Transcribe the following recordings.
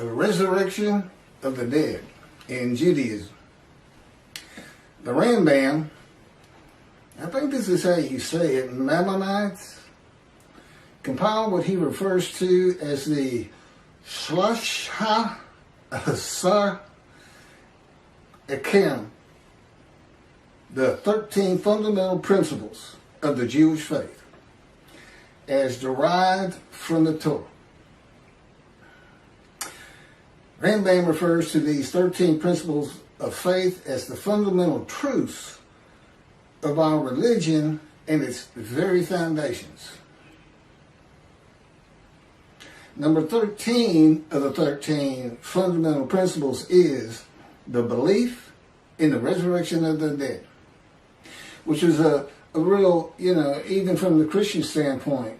the resurrection of the dead in Judaism. The Rambam, I think this is how you say it, Maimonides, compiled what he refers to as the Shlohah Asar Ikkarim, the 13 fundamental principles of the Jewish faith, as derived from the Torah. Rambam refers to these 13 principles of faith as the fundamental truths of our religion and its very foundations. Number 13 of the 13 fundamental principles is the belief in the resurrection of the dead, which is a real, even from the Christian standpoint,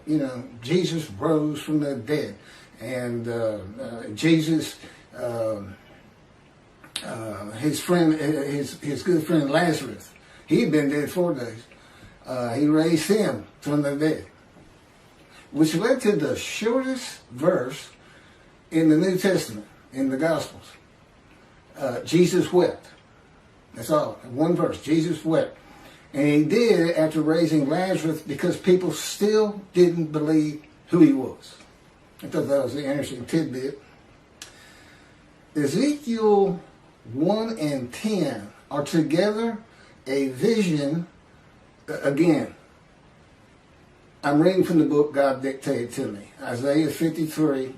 Jesus rose from the dead. And Jesus, his good friend Lazarus, he'd been dead 4 days. He raised him from the dead, which led to the shortest verse in the New Testament, in the Gospels. Jesus wept. That's all. One verse. Jesus wept. And he did after raising Lazarus because people still didn't believe who he was. I thought that was an interesting tidbit. Ezekiel 1 and 10 are together a vision. Again, I'm reading from the book God dictated to me. Isaiah 53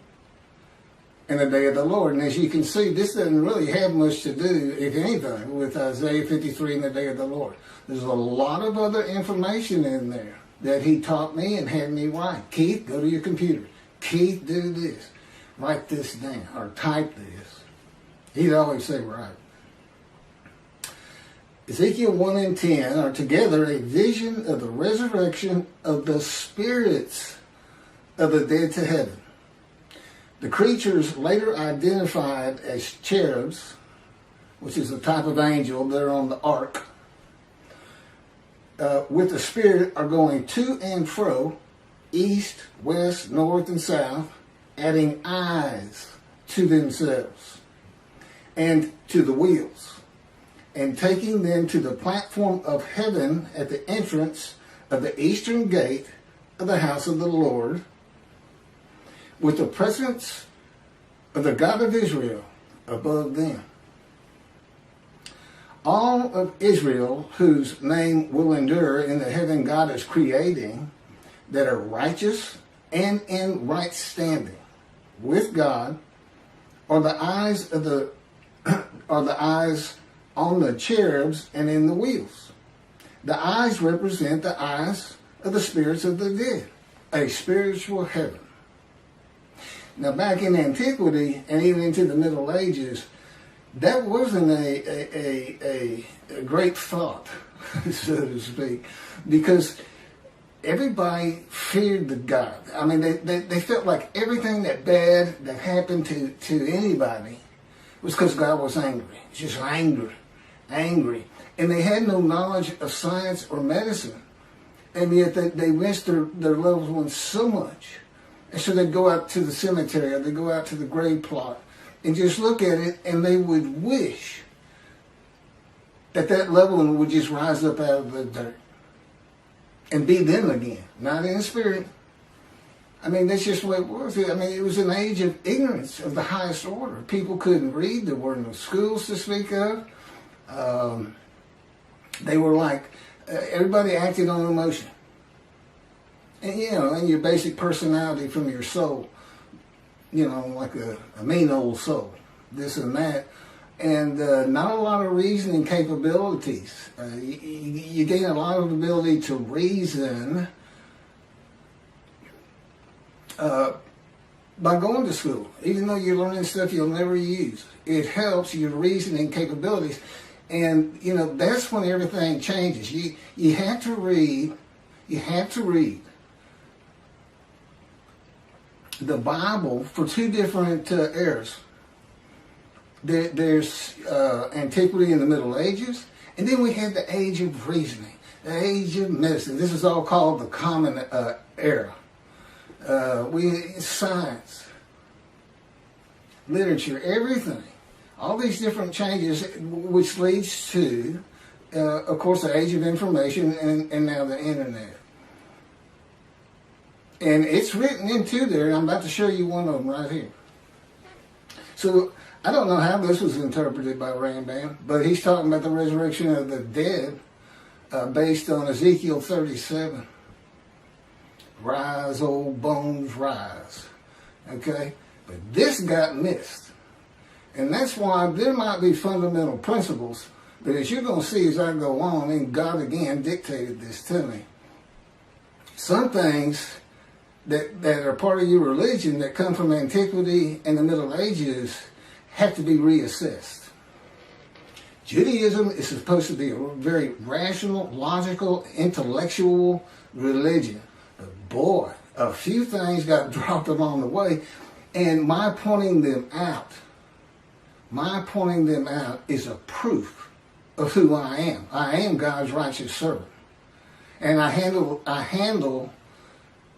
and the day of the Lord. And as you can see, this doesn't really have much to do, if anything, with Isaiah 53 and the day of the Lord. There's a lot of other information in there that he taught me and had me write. Keith, go to your computer. Keith, do this. Write this down or type this. He'd always say, right. Ezekiel 1 and 10 are together a vision of the resurrection of the spirits of the dead to heaven. The creatures later identified as cherubs, which is a type of angel that are on the ark, with the spirit are going to and fro, east, west, north, and south, adding eyes to themselves and to the wheels, and taking them to the platform of heaven at the entrance of the eastern gate of the house of the Lord, with the presence of the God of Israel above them. All of Israel, whose name will endure in the heaven God is creating, that are righteous and in right standing with God, are the eyes of the eyes on the cherubs and in the wheels. The eyes represent the eyes of the spirits of the dead, a spiritual heaven. Now, back in antiquity and even into the Middle Ages, that wasn't a great thought, so to speak, because everybody feared the God. I mean, they felt like everything that bad that happened to anybody was because God was angry. Just angry. And they had no knowledge of science or medicine. And yet they missed their loved ones so much. And so they'd go out to the cemetery or they'd go out to the grave plot and just look at it, and they would wish that loved one would just rise up out of the dirt and be them again, not in spirit. I mean, that's just what it was. I mean, it was an age of ignorance of the highest order. People couldn't read. There were no schools to speak of. They were like, everybody acted on emotion. And, and your basic personality from your soul. Like a mean old soul. This and that. And not a lot of reasoning capabilities. You gain a lot of ability to reason by going to school, even though you're learning stuff you'll never use. It helps your reasoning capabilities. And, that's when everything changes. You have to read the Bible for two different eras. There's antiquity in the Middle Ages, and then we have the age of reasoning, the age of medicine. This is all called the Common Era. Science. literature, everything. All these different changes, which leads to, of course, the age of information and now the internet. And it's written into there, and I'm about to show you one of them right here. So, I don't know how this was interpreted by Rambam, but he's talking about the resurrection of the dead based on Ezekiel 37. Rise, old bones, rise. Okay? But this got missed. And that's why there might be fundamental principles that, as you're going to see as I go on, and God again dictated this to me. Some things that are part of your religion that come from antiquity and the Middle Ages have to be reassessed. Judaism is supposed to be a very rational, logical, intellectual religion. But boy, a few things got dropped along the way, and my pointing them out is a proof of who I am. I am God's righteous servant. And I handle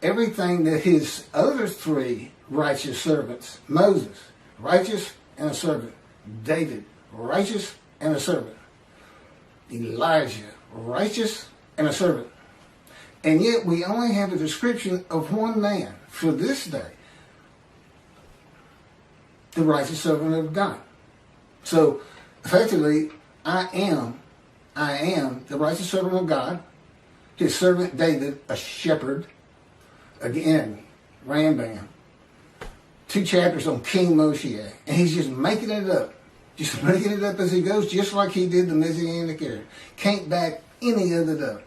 everything that his other three righteous servants, Moses, righteous and a servant. David, righteous and a servant. Elijah, righteous and a servant. And yet we only have a description of one man for this day. The righteous servant of God. So, effectively, I am the righteous servant of God. His servant David, a shepherd. Again, Rambam. 2 chapters on King Moshe. And he's just making it up. Just making it up as he goes, just like he did the Messianic era. Can't back any of it up.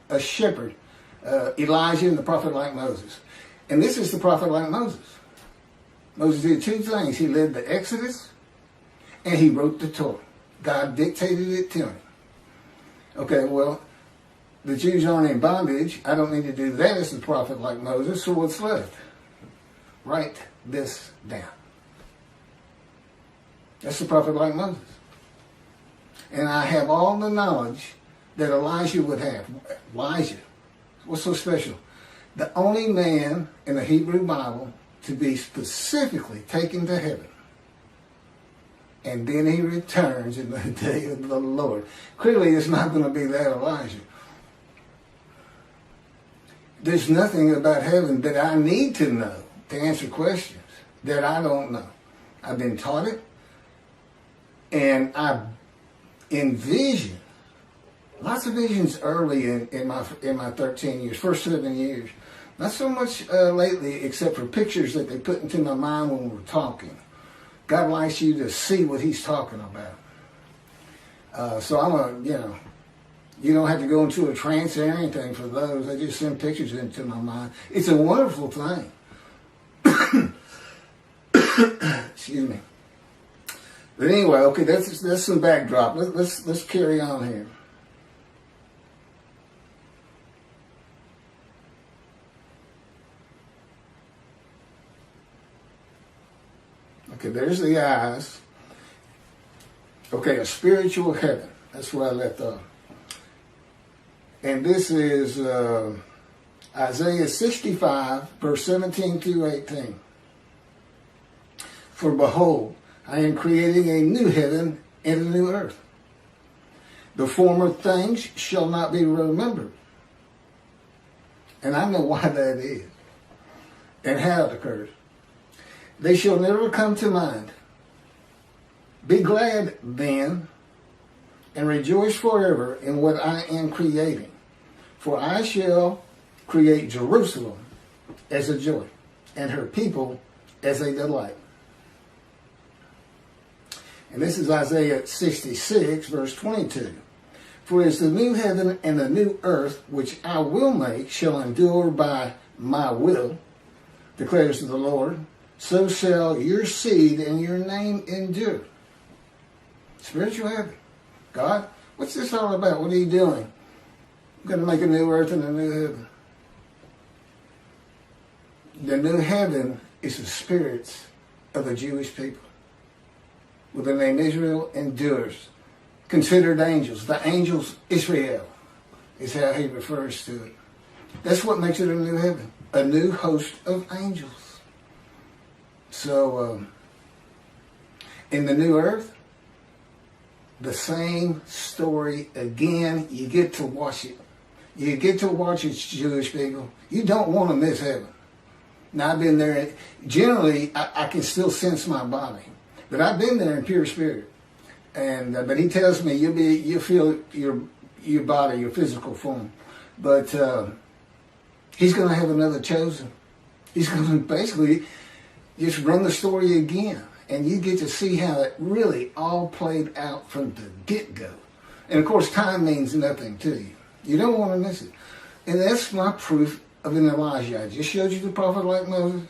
A shepherd. Elijah and the prophet like Moses. And this is the prophet like Moses. Moses did 2 things. He led the Exodus and he wrote the Torah. God dictated it to him. Okay, well, the Jews aren't in bondage. I don't need to do that as the prophet like Moses. So what's left? Write this down. That's the prophet like Moses. And I have all the knowledge that Elijah would have. Elijah. What's so special? The only man in the Hebrew Bible to be specifically taken to heaven. And then he returns in the day of the Lord. Clearly, it's not going to be that Elijah. There's nothing about heaven that I need to know to answer questions that I don't know. I've been taught it. And I envision lots of visions early in my 13 years, first 7 years. Not so much lately, except for pictures that they put into my mind when we're talking. God likes you to see what he's talking about. So you don't have to go into a trance or anything for those. I just send pictures into my mind. It's a wonderful thing. Excuse me. But anyway, okay, that's some backdrop. Let's carry on here. Okay, there's the eyes. Okay, a spiritual heaven. That's where I left off. And this is Isaiah 65, verse 17 through 18. For behold, I am creating a new heaven and a new earth. The former things shall not be remembered. And I know why that is. And how it occurs. They shall never come to mind. Be glad then, and rejoice forever in what I am creating. For I shall create Jerusalem as a joy, and her people as a delight. And this is Isaiah 66, verse 22. For as the new heaven and the new earth, which I will make, shall endure by my will, declares the Lord, so shall your seed and your name endure. Spiritual heaven. God, what's this all about? What are you doing? I'm going to make a new earth and a new heaven. The new heaven is the spirits of the Jewish people. With the name Israel endures. Considered angels. The angels, Israel, is how he refers to it. That's what makes it a new heaven. A new host of angels. So, In the new earth, the same story again. You get to watch it. You get to watch it, Jewish people. You don't want to miss heaven. Now, I've been there. Generally, I can still sense my body. But I've been there in pure spirit. And but he tells me you'll feel your body, your physical form. But he's going to have another chosen. He's going to basically just run the story again. And you get to see how it really all played out from the get-go. And of course, time means nothing to you. You don't want to miss it. And that's my proof of an Elijah. I just showed you the prophet like Moses.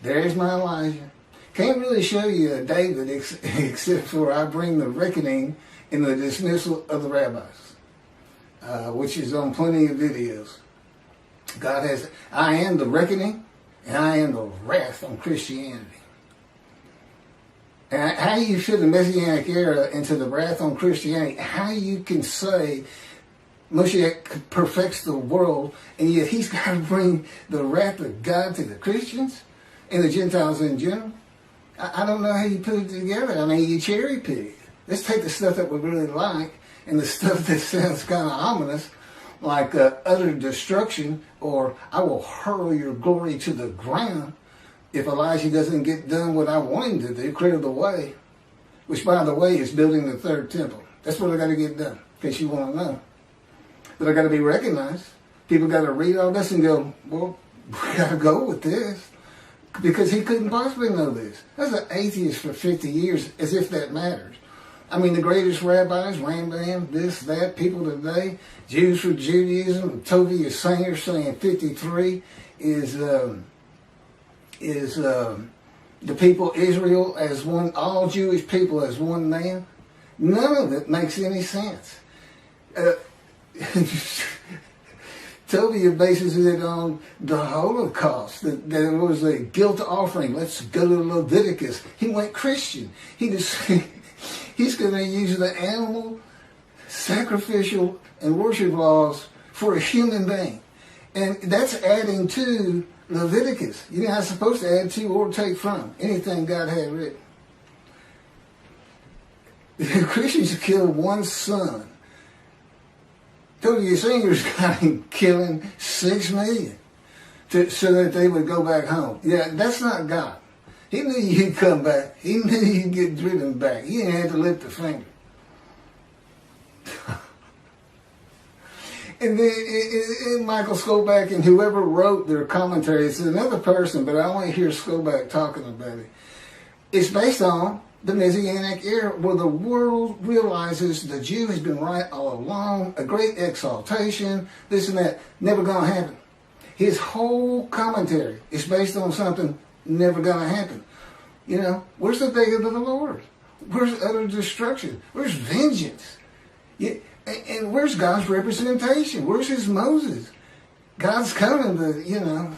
There's my Elijah. Can't really show you a David except for I bring the reckoning in the dismissal of the rabbis, which is on plenty of videos. God has, I am the reckoning, and I am the wrath on Christianity. And how you fit the Messianic era into the wrath on Christianity, how you can say Moshe perfects the world, and yet he's got to bring the wrath of God to the Christians and the Gentiles in general. I don't know how you put it together. I mean, you cherry pick. Let's take the stuff that we really like and the stuff that sounds kind of ominous, like utter destruction, or I will hurl your glory to the ground if Elijah doesn't get done what I want him to do, clear the way, which, by the way, is building the third temple. That's what I got to get done, in case you want to know. But I got to be recognized. People got to read all this and go, well, we got to go with this. Because he couldn't possibly know this. That's an atheist for 50 years, as if that matters. I mean, the greatest rabbis, Rambam, this, that, people today, Jews for Judaism, Tovia Singer saying 53 is the people Israel as one, all Jewish people as one man. None of it makes any sense. Tovia bases it on the Holocaust, that there was a guilt offering. Let's go to Leviticus. He went Christian. He's going to use the animal, sacrificial, and worship laws for a human being. And that's adding to Leviticus. You're not supposed to add to or take from anything God had written. The Christians killed one son. Tovia Singer's got him killing 6 million so that they would go back home. Yeah, that's not God. He knew you'd come back. He knew you'd get driven back. He didn't have to lift a finger. And then Michael Skoback and whoever wrote their commentary, it's another person, but I only hear Skoback talking about it. It's based on the Messianic era, where the world realizes the Jew has been right all along, a great exaltation, this and that, never gonna happen. His whole commentary is based on something never gonna happen. You know, where's the day of the Lord? Where's utter destruction? Where's vengeance? And where's God's representation? Where's his Moses? God's coming, but, you know,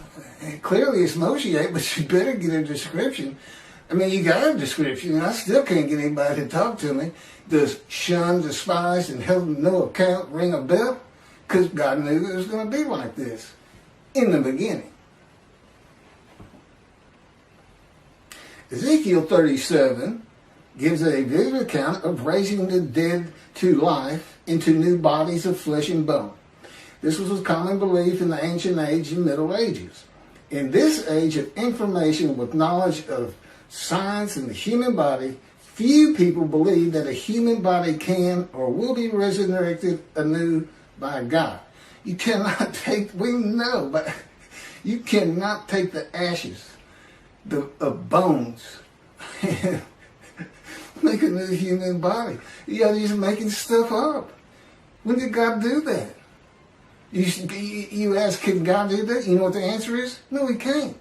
clearly it's Moshe, but you better get a description. I mean, you got a description, and I still can't get anybody to talk to me. Does shun, despise, and held no account ring a bell? Because God knew it was going to be like this in the beginning. Ezekiel 37 gives a vivid account of raising the dead to life into new bodies of flesh and bone. This was a common belief in the ancient age and Middle Ages. In this age of information with knowledge of science and the human body, few people believe that a human body can or will be resurrected anew by God. You cannot take, we know, but you cannot take the ashes of bones and make a new human body. You're just making stuff up. When did God do that? You ask, can God do that? You know what the answer is? No, he can't.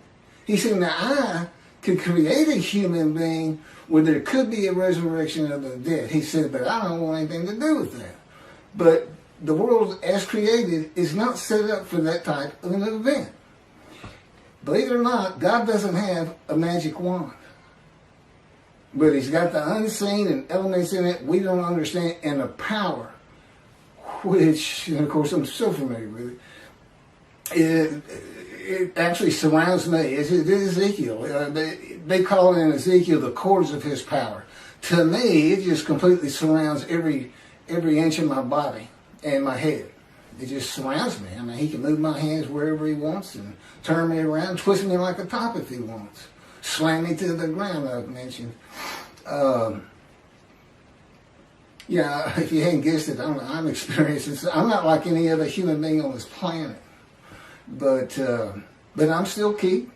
He said, now I could create a human being where there could be a resurrection of the dead. He said, but I don't want anything to do with that. But the world as created is not set up for that type of an event. Believe it or not, God doesn't have a magic wand. But he's got the unseen and elements in it we don't understand, and a power, which, and of course I'm so familiar with it, it actually surrounds me. It's Ezekiel. They call it in Ezekiel the cords of his power. To me, it just completely surrounds every inch of my body and my head. It just surrounds me. I mean, he can move my hands wherever he wants and turn me around, twist me like a top if he wants. Slam me to the ground, I've mentioned. Yeah, if you hadn't guessed it, I'm experiencing. I'm not like any other human being on this planet. But I'm still Keith.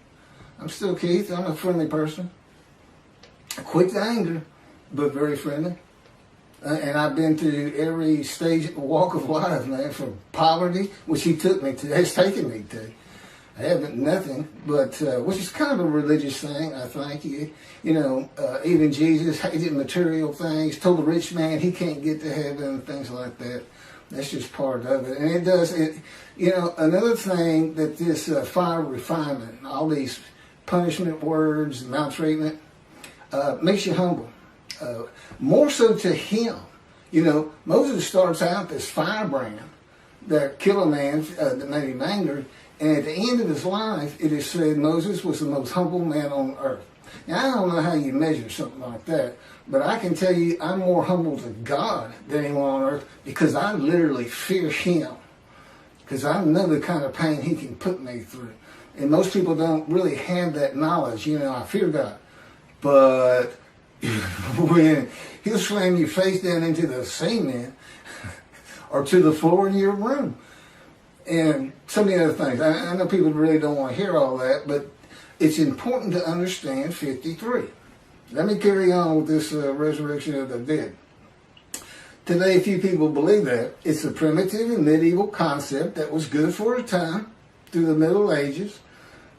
I'm still Keith. I'm a friendly person. Quick to anger, but very friendly. And I've been through every stage, walk of life, man, from poverty, which he took me to, has taken me to. I haven't nothing, but which is kind of a religious thing, I think. Even Jesus hated material things, told the rich man he can't get to heaven, things like that. That's just part of it. And another thing that this fire refinement, all these punishment words, maltreatment, makes you humble. More so to him. Moses starts out this firebrand that killed a man that made him angry. And at the end of his life, it is said Moses was the most humble man on earth. Now, I don't know how you measure something like that, but I can tell you I'm more humble to God than anyone on earth because I literally fear him. Because I know the kind of pain he can put me through. And most people don't really have that knowledge. I fear God. But when he'll slam your face down into the cement or to the floor in your room. And so many other things. I know people really don't want to hear all that, but it's important to understand 53. Let me carry on with this resurrection of the dead. Today, few people believe that. It's a primitive and medieval concept that was good for a time through the Middle Ages.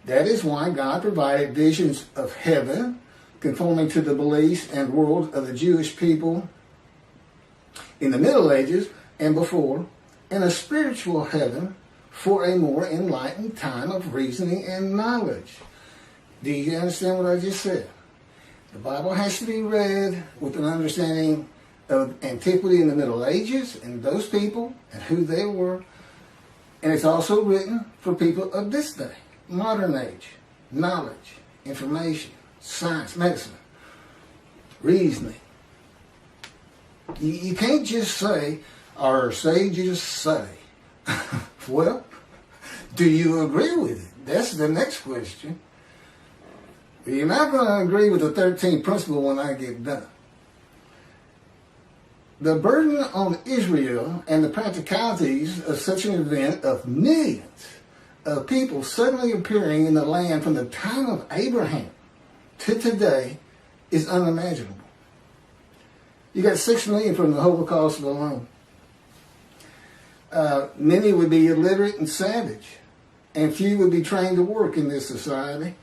That is why God provided visions of heaven, conforming to the beliefs and world of the Jewish people in the Middle Ages and before, and a spiritual heaven for a more enlightened time of reasoning and knowledge. Do you understand what I just said? The Bible has to be read with an understanding of antiquity in the Middle Ages and those people and who they were. And it's also written for people of this day, modern age, knowledge, information, science, medicine, reasoning. You can't just say, or sages say. Well, do you agree with it? That's the next question. You're not going to agree with the 13th principle when I get done. The burden on Israel and the practicalities of such an event of millions of people suddenly appearing in the land from the time of Abraham to today is unimaginable. You got 6 million from the Holocaust alone. Many would be illiterate and savage, and few would be trained to work in this society.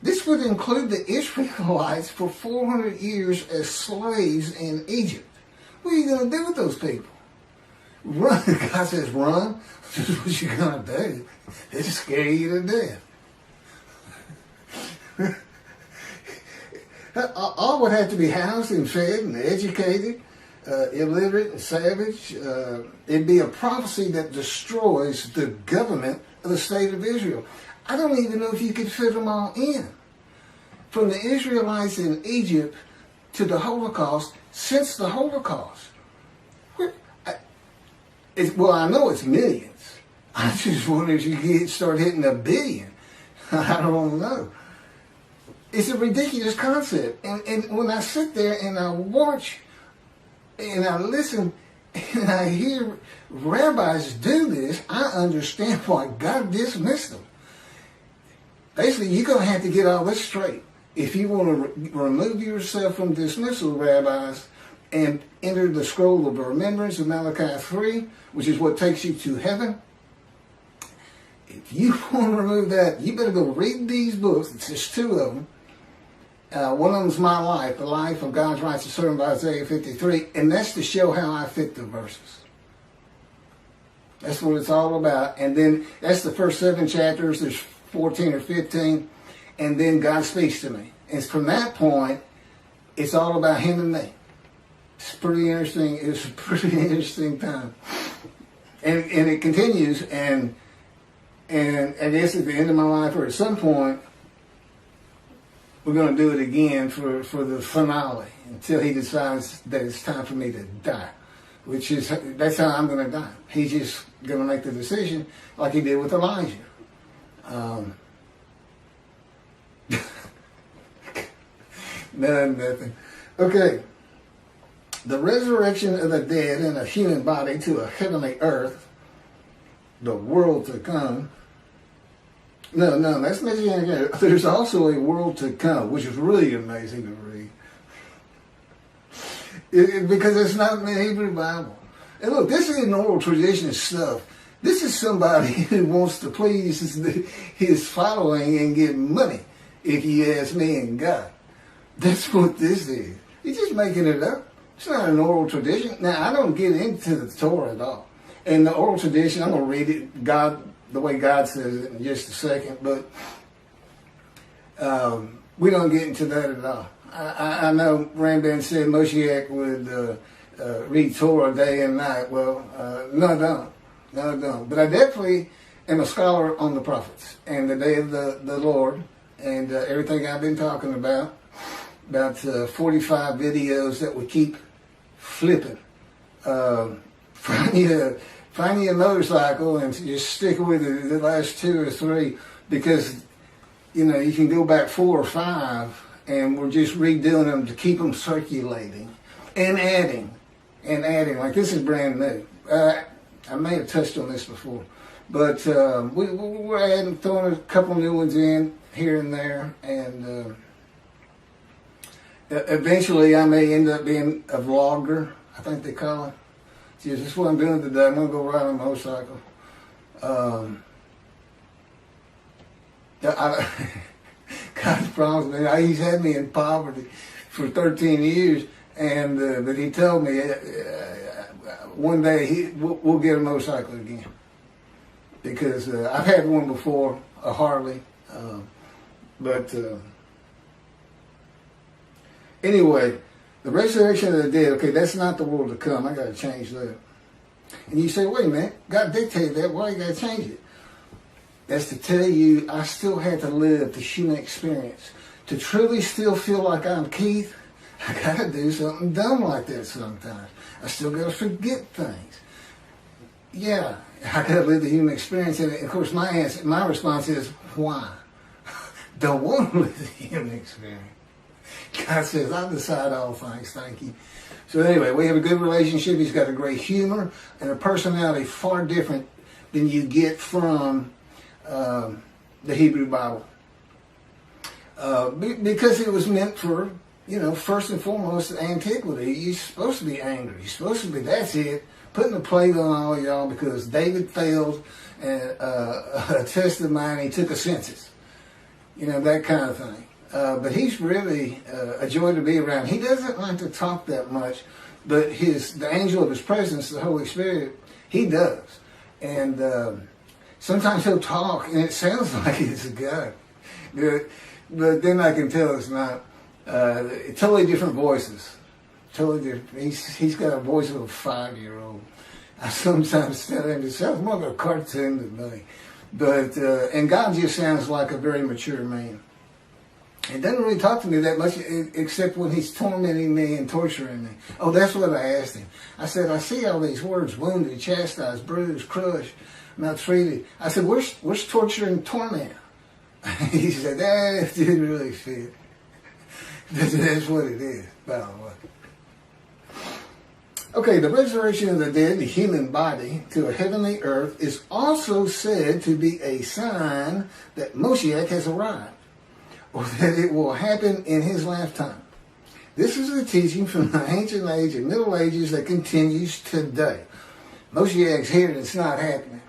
This would include the Israelites for 400 years as slaves in Egypt. What are you going to do with those people? Run. God says run. This is what you're going to do. It'll scare you to death. All would have to be housed and fed and educated, illiterate and savage. It'd be a prophecy that destroys the government of the state of Israel. I don't even know if you could fit them all in. From the Israelites in Egypt to the Holocaust, since the Holocaust. I know it's millions. I just wonder if you could start hitting 1 billion. I don't know. It's a ridiculous concept. And when I sit there and I watch and I listen and I hear rabbis do this, I understand why God dismissed them. Basically, you're going to have to get all this straight. If you want to remove yourself from dismissal, rabbis, and enter the scroll of remembrance of Malachi 3, which is what takes you to heaven, if you want to remove that, you better go read these books. It's just 2 of them. One of them is my life, the life of God's righteous servant by Isaiah 53, and that's to show how I fit the verses. That's what it's all about. And then that's the first 7 chapters. There's 14 or 15, and then God speaks to me. And from that point, it's all about Him and me. It's pretty interesting. It's a pretty interesting time. And it continues, and And I guess at the end of my life, or at some point, we're going to do it again for the finale until he decides that it's time for me to die. That's how I'm going to die. He's just going to make the decision like he did with Elijah. Nothing. Okay. The resurrection of the dead in a human body to a heavenly earth, the world to come. No, that's Messianic. There's also a world to come, which is really amazing to read. Because it's not in the Hebrew Bible. And look, this ain't oral tradition stuff. This is somebody who wants to please his following and get money, if you ask me and God. That's what this is. He's just making it up. It's not an oral tradition. Now, I don't get into the Torah at all. And the oral tradition, I'm going to read it the way God says it in just a second, but we don't get into that at all. I know Rambam said Moshiach would read Torah day and night. Well, no, I don't. But I definitely am a scholar on the prophets and the day of the Lord and everything I've been talking about 45 videos that we keep flipping. Find you a motorcycle and just stick with it the last 2 or 3 because, you can go back 4 or 5 and we're just redoing them to keep them circulating and adding. Like this is brand new. I may have touched on this before, but we're adding, throwing a couple new ones in here and there, and eventually I may end up being a vlogger, I think they call it. This is what I'm doing today. I'm going to go ride on a motorcycle. God promised me. He's had me in poverty for 13 years, and but he told me one day we'll get a motorcycle again because I've had one before, a Harley, but anyway. The resurrection of the dead, okay, that's not the world to come. I got to change that. And you say, wait a minute, God dictated that. Why you got to change it? That's to tell you I still had to live the human experience. To truly still feel like I'm Keith, I got to do something dumb like that sometimes. I still got to forget things. Yeah, I got to live the human experience. And of course, my response is, why? Don't want to live the human experience. God says, I'll decide all things, thank you. So anyway, we have a good relationship. He's got a great humor and a personality far different than you get from the Hebrew Bible. Because it was meant for, first and foremost, antiquity. You're supposed to be angry. You're supposed to be, that's it, putting a plate on all y'all because David failed a test of mine. He took a census. That kind of thing. But he's really a joy to be around. He doesn't like to talk that much, but the angel of his presence, the Holy Spirit, he does. And sometimes he'll talk, and it sounds like it's a God. But then I can tell it's not. Totally different voices. Totally different. He's got a voice of a 5-year-old. I sometimes tell him it sounds more like a cartoon than me. But and God just sounds like a very mature man. He doesn't really talk to me that much, except when he's tormenting me and torturing me. Oh, that's what I asked him. I said, I see all these words: wounded, chastised, bruised, crushed, maltreated. I said, where's torture and torment? He said, that didn't really fit. That's what it is, by the way. Okay, the resurrection of the dead, the human body, to a heavenly earth is also said to be a sign that Moshiach has arrived, or that it will happen in his lifetime. This is a teaching from the ancient age and Middle Ages that continues today. Moshiach's here and it's not happening.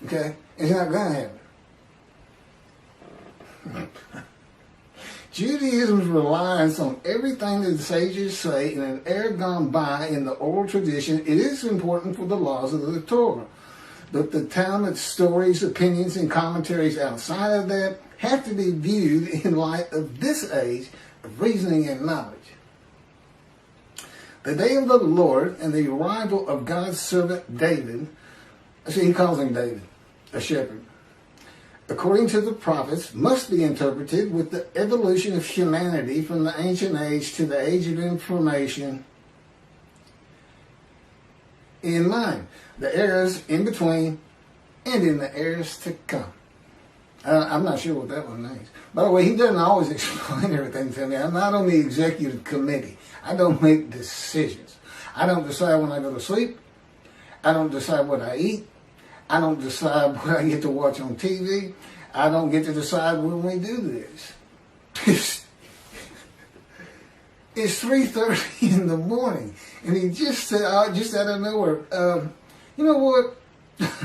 Okay? It's not going to happen. Judaism's reliance on everything that the sages say in an era gone by in the oral tradition, it is important for the laws of the Torah. But the Talmud's stories, opinions, and commentaries outside of that have to be viewed in light of this age of reasoning and knowledge. The day of the Lord and the arrival of God's servant David, see, he calls him David, a shepherd, according to the prophets, must be interpreted with the evolution of humanity from the ancient age to the age of information in mind, the eras in between, and in the eras to come. I'm not sure what that one means. By the way, he doesn't always explain everything to me. I'm not on the executive committee. I don't make decisions. I don't decide when I go to sleep. I don't decide what I eat. I don't decide what I get to watch on TV. I don't get to decide when we do this. It's 3:30 in the morning, and he just said, just out of nowhere, you know what?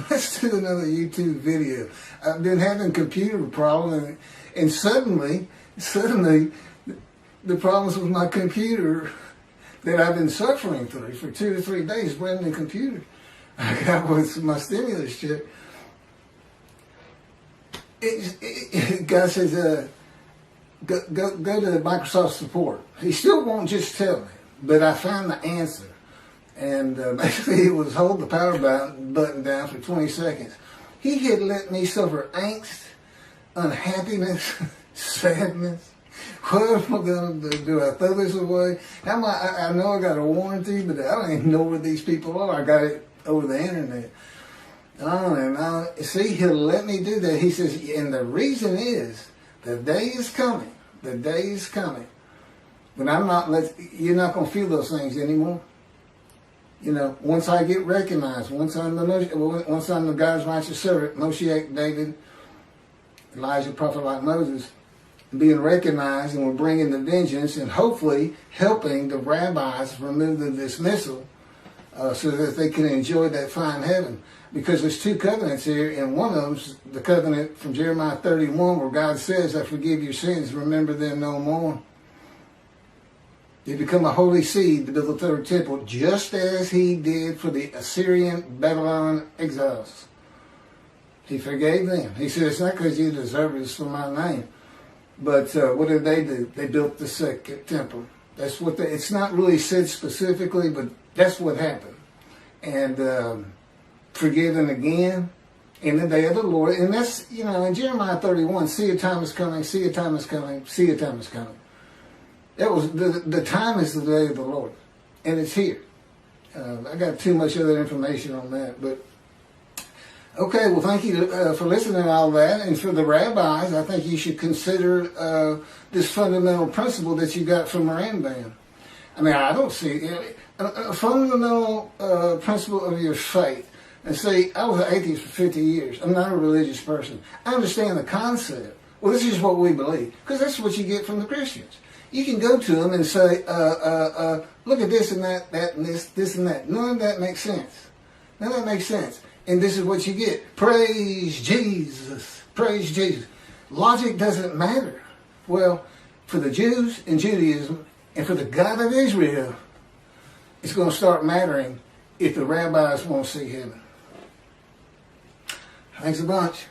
Let's do another YouTube video. I've been having computer problems, and suddenly, the problems with my computer that I've been suffering through for 2 to 3 days, brand new computer I got with my stimulus check. Guy says, go to Microsoft support. He still won't just tell me, but I found the answer. And basically it was hold the power button down for 20 seconds. He had let me suffer angst, unhappiness, sadness. What am I going to do? Do I throw this away? I know I got a warranty, but I don't even know where these people are. I got it over the internet. See, he'll let me do that. He says, and the reason is, the day is coming. The day is coming. When you're not going to feel those things anymore. You know, once I get recognized, once I'm the God's righteous servant, Moshiach, David, Elijah, prophet like Moses, being recognized, and we're bringing the vengeance and hopefully helping the rabbis remove the dismissal so that they can enjoy that fine heaven. Because there's 2 covenants here, and one of them's the covenant from Jeremiah 31 where God says, I forgive your sins, remember them no more. They become a holy seed to build the 3rd temple, just as he did for the Assyrian Babylon exiles. He forgave them. He said, it's not because you deserve it, it's for my name. But what did they do? They built the 2nd temple. That's what it's not really said specifically, but that's what happened. And forgiven again in the day of the Lord. And that's, in Jeremiah 31, see a time is coming, see a time is coming, see a time is coming. That was the time is the day of the Lord, and it's here. I got too much other information on that, but okay. Well, thank you for listening to all that, and for the rabbis, I think you should consider this fundamental principle that you got from Rambam. I mean, I don't see a fundamental principle of your faith. And see, I was an atheist for 50 years. I'm not a religious person. I understand the concept. Well, this is what we believe, because that's what you get from the Christians. You can go to them and say, look at this and that and this and that. None of that makes sense. None of that makes sense. And this is what you get. Praise Jesus. Praise Jesus. Logic doesn't matter. Well, for the Jews in Judaism and for the God of Israel, it's going to start mattering if the rabbis won't see heaven. Thanks a bunch.